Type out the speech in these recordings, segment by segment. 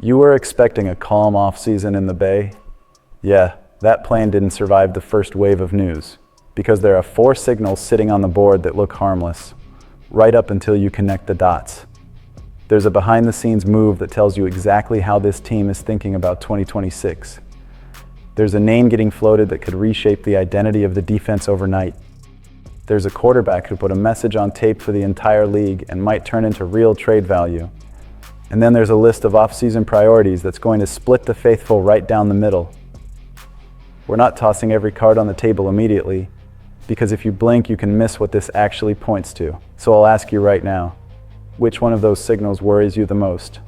You were expecting a calm off-season in the Bay? Yeah, that plan didn't survive the first wave of news, because there are 4 signals sitting on the board that look harmless, right up until you connect the dots. There's a behind-the-scenes move that tells you exactly how this team is thinking about 2026. There's a name getting floated that could reshape the identity of the defense overnight. There's a quarterback who put a message on tape for the entire league and might turn into real trade value. And then there's a list of off-season priorities that's going to split the faithful right down the middle. We're not tossing every card on the table immediately, because if you blink, you can miss what this actually points to. So I'll ask you right now, which one of those signals worries you the most?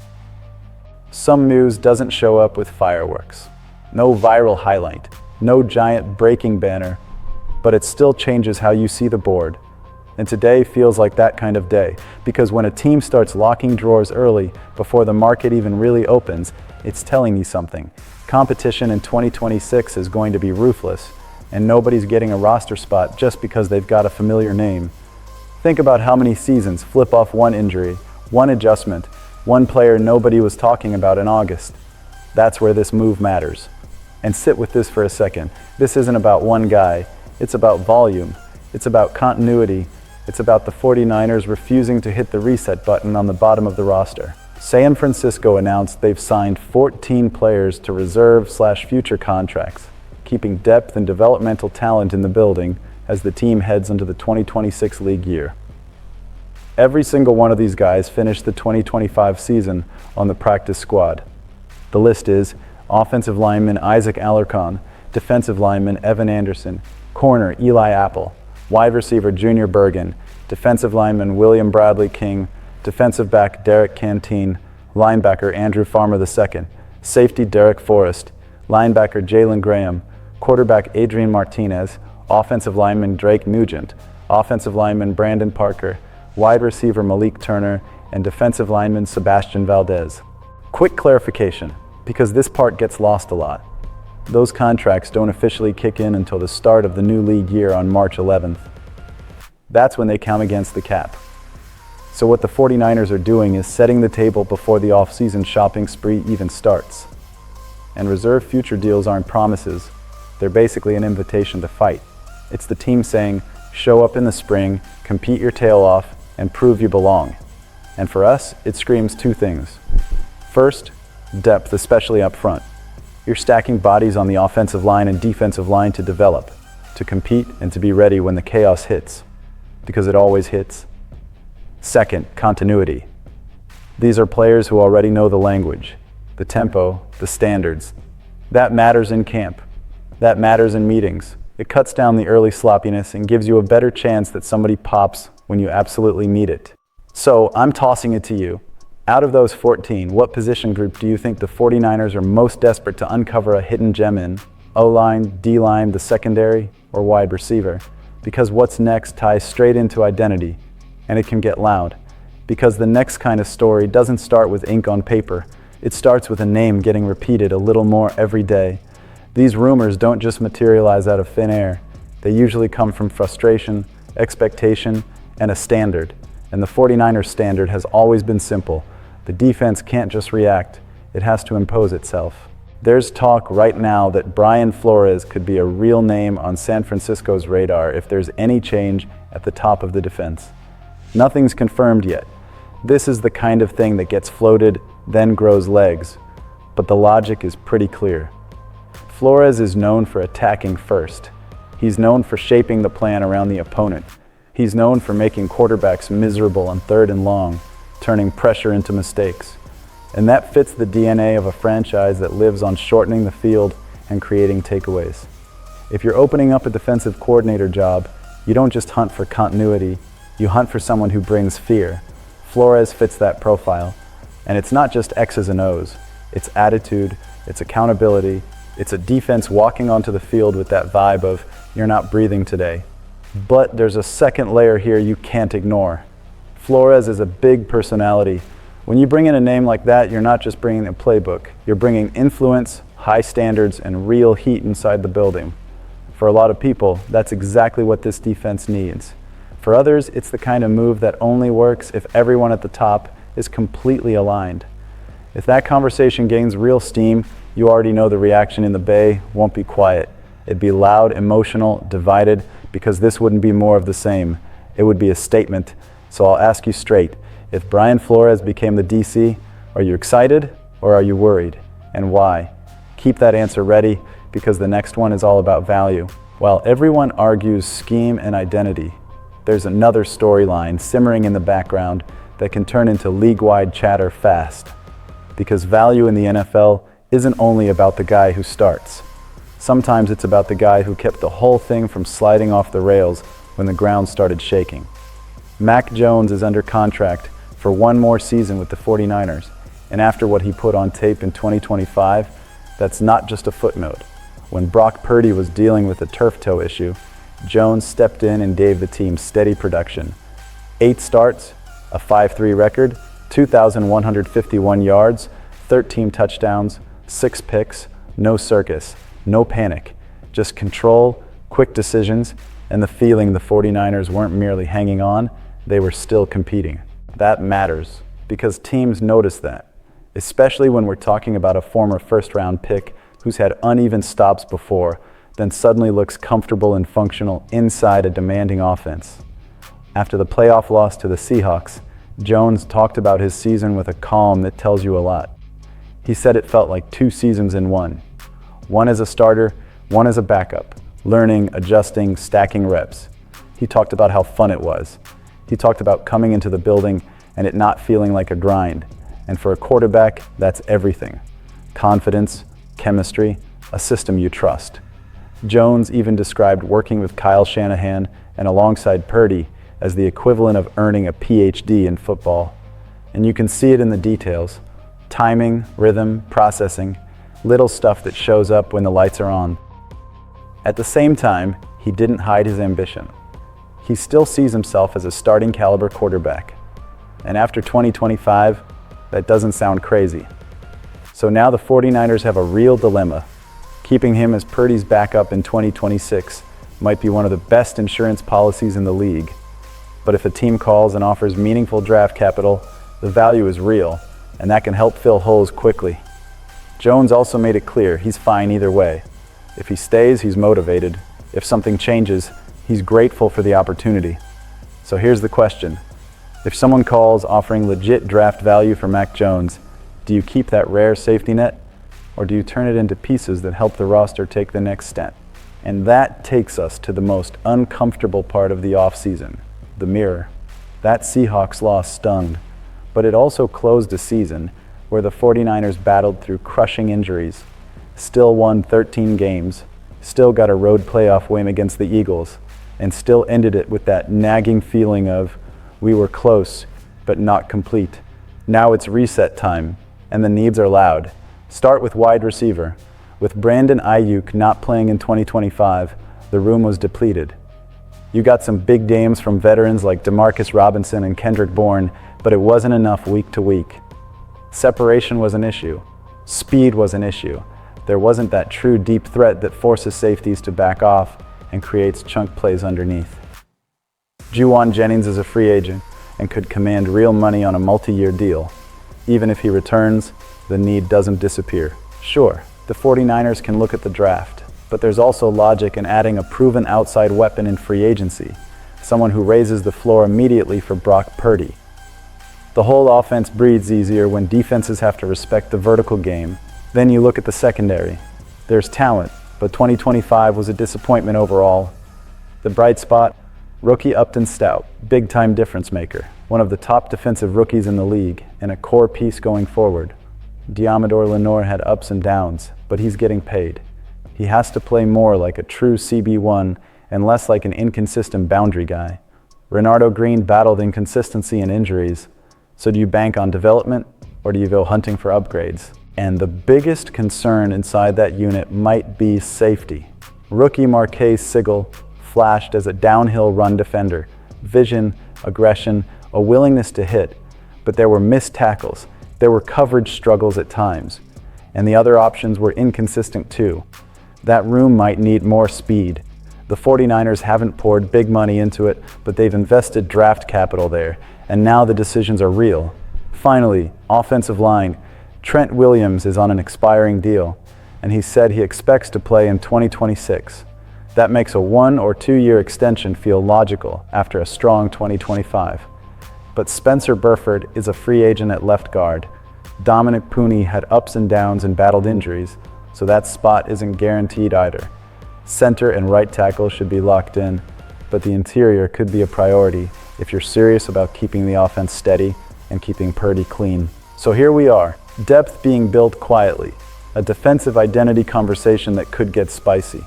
Some news doesn't show up with fireworks. No viral highlight, no giant breaking banner, but it still changes how you see the board. And today feels like that kind of day, because when a team starts locking drawers early, before the market even really opens, it's telling you something. Competition in 2026 is going to be ruthless, and nobody's getting a roster spot just because they've got a familiar name. Think about how many seasons flip off one injury, one adjustment, one player nobody was talking about in August. That's where this move matters. And sit with this for a second. This isn't about one guy. It's about volume. It's about continuity. It's about the 49ers refusing to hit the reset button on the bottom of the roster. San Francisco announced they've signed 14 players to reserve/future contracts, keeping depth and developmental talent in the building as the team heads into the 2026 league year. Every single one of these guys finished the 2025 season on the practice squad. The list is offensive lineman Isaac Alarcon, defensive lineman Evan Anderson, corner Eli Apple, wide receiver Junior Bergen, defensive lineman William Bradley King, defensive back Derek Canteen, linebacker Andrew Farmer II, safety Derek Forrest, linebacker Jalen Graham, quarterback Adrian Martinez, offensive lineman Drake Nugent, offensive lineman Brandon Parker, wide receiver Malik Turner, and defensive lineman Sebastian Valdez. Quick clarification, because this part gets lost a lot. Those contracts don't officially kick in until the start of the new league year on March 11th. That's when they count against the cap. So what the 49ers are doing is setting the table before the off-season shopping spree even starts. And reserve future deals aren't promises. They're basically an invitation to fight. It's the team saying, show up in the spring, compete your tail off, and prove you belong. And for us, it screams 2 things. First, depth, especially up front. You're stacking bodies on the offensive line and defensive line to develop, to compete, and to be ready when the chaos hits, because it always hits. Second, continuity. These are players who already know the language, the tempo, the standards. That matters in camp. That matters in meetings. It cuts down the early sloppiness and gives you a better chance that somebody pops when you absolutely need it. So I'm tossing it to you. Out of those 14, what position group do you think the 49ers are most desperate to uncover a hidden gem in? O-line, D-line, the secondary, or wide receiver? Because what's next ties straight into identity, and it can get loud. Because the next kind of story doesn't start with ink on paper. It starts with a name getting repeated a little more every day. These rumors don't just materialize out of thin air. They usually come from frustration, expectation, and a standard. And the 49ers standard has always been simple. The defense can't just react, it has to impose itself. There's talk right now that Brian Flores could be a real name on San Francisco's radar if there's any change at the top of the defense. Nothing's confirmed yet. This is the kind of thing that gets floated, then grows legs. But the logic is pretty clear. Flores is known for attacking first. He's known for shaping the plan around the opponent. He's known for making quarterbacks miserable on 3rd and long, turning pressure into mistakes. And that fits the DNA of a franchise that lives on shortening the field and creating takeaways. If you're opening up a defensive coordinator job, you don't just hunt for continuity, you hunt for someone who brings fear. Flores fits that profile. And it's not just X's and O's. It's attitude, it's accountability, it's a defense walking onto the field with that vibe of, you're not breathing today. But there's a second layer here you can't ignore. Flores is a big personality. When you bring in a name like that, you're not just bringing a playbook. You're bringing influence, high standards, and real heat inside the building. For a lot of people, that's exactly what this defense needs. For others, it's the kind of move that only works if everyone at the top is completely aligned. If that conversation gains real steam, you already know the reaction in the Bay won't be quiet. It'd be loud, emotional, divided, because this wouldn't be more of the same. It would be a statement. So I'll ask you straight, if Brian Flores became the DC, are you excited or are you worried? And why? Keep that answer ready, because the next one is all about value. While everyone argues scheme and identity, there's another storyline simmering in the background that can turn into league-wide chatter fast. Because value in the NFL isn't only about the guy who starts. Sometimes it's about the guy who kept the whole thing from sliding off the rails when the ground started shaking. Mac Jones is under contract for one more season with the 49ers, and after what he put on tape in 2025, that's not just a footnote. When Brock Purdy was dealing with a turf toe issue, Jones stepped in and gave the team steady production. 8 starts, a 5-3 record, 2,151 yards, 13 touchdowns, 6 picks, no circus, no panic, just control, quick decisions, and the feeling the 49ers weren't merely hanging on, they were still competing. That matters, because teams notice that, especially when we're talking about a former first-round pick who's had uneven stops before, then suddenly looks comfortable and functional inside a demanding offense. After the playoff loss to the Seahawks, Jones talked about his season with a calm that tells you a lot. He said it felt like 2 seasons in one. One as a starter, one as a backup, learning, adjusting, stacking reps. He talked about how fun it was. He talked about coming into the building and it not feeling like a grind. And for a quarterback, that's everything. Confidence, chemistry, a system you trust. Jones even described working with Kyle Shanahan and alongside Purdy as the equivalent of earning a PhD in football. And you can see it in the details. Timing, rhythm, processing, little stuff that shows up when the lights are on. At the same time, he didn't hide his ambition. He still sees himself as a starting caliber quarterback. And after 2025, that doesn't sound crazy. So now the 49ers have a real dilemma. Keeping him as Purdy's backup in 2026 might be one of the best insurance policies in the league. But if a team calls and offers meaningful draft capital, the value is real, and that can help fill holes quickly. Jones also made it clear he's fine either way. If he stays, he's motivated. If something changes, he's grateful for the opportunity. So here's the question. If someone calls offering legit draft value for Mac Jones, do you keep that rare safety net, or do you turn it into pieces that help the roster take the next step? And that takes us to the most uncomfortable part of the offseason, the mirror. That Seahawks loss stung, but it also closed a season where the 49ers battled through crushing injuries, still won 13 games, still got a road playoff win against the Eagles, and still ended it with that nagging feeling of, we were close, but not complete. Now it's reset time, and the needs are loud. Start with wide receiver. With Brandon Ayuk not playing in 2025, the room was depleted. You got some big games from veterans like Demarcus Robinson and Kendrick Bourne, but it wasn't enough week to week. Separation was an issue. Speed was an issue. There wasn't that true deep threat that forces safeties to back off and creates chunk plays underneath. Juwan Jennings is a free agent and could command real money on a multi-year deal. Even if he returns, the need doesn't disappear. Sure, the 49ers can look at the draft, but there's also logic in adding a proven outside weapon in free agency, someone who raises the floor immediately for Brock Purdy. The whole offense breathes easier when defenses have to respect the vertical game. Then you look at the secondary. There's talent, but 2025 was a disappointment overall. The bright spot, rookie Upton Stout, big-time difference maker, one of the top defensive rookies in the league, and a core piece going forward. Diamador Lenore had ups and downs, but he's getting paid. He has to play more like a true CB1 and less like an inconsistent boundary guy. Renardo Green battled inconsistency and injuries, so do you bank on development or do you go hunting for upgrades? And the biggest concern inside that unit might be safety. Rookie Marquez Sigel flashed as a downhill run defender, vision, aggression, a willingness to hit, but there were missed tackles, there were coverage struggles at times, and the other options were inconsistent too. That room might need more speed. The 49ers haven't poured big money into it, but they've invested draft capital there, and now the decisions are real. Finally, offensive line. Trent Williams is on an expiring deal, and he said he expects to play in 2026. That makes a 1 or 2 year extension feel logical after a strong 2025. But Spencer Burford is a free agent at left guard. Dominic Pooney had ups and downs and battled injuries, so that spot isn't guaranteed either. Center and right tackle should be locked in, but the interior could be a priority if you're serious about keeping the offense steady and keeping Purdy clean. So here we are, depth being built quietly, a defensive identity conversation that could get spicy,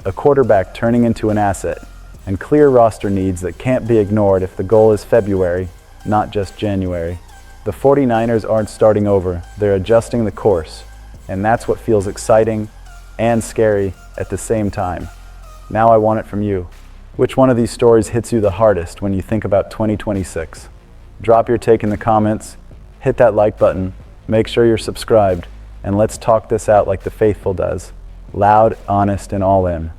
a quarterback turning into an asset, and clear roster needs that can't be ignored if the goal is February, not just January. The 49ers aren't starting over, they're adjusting the course, and that's what feels exciting and scary at the same time. Now I want it from you. Which one of these stories hits you the hardest when you think about 2026? Drop your take in the comments, hit that like button, make sure you're subscribed, and let's talk this out like the faithful does. Loud, honest, and all in.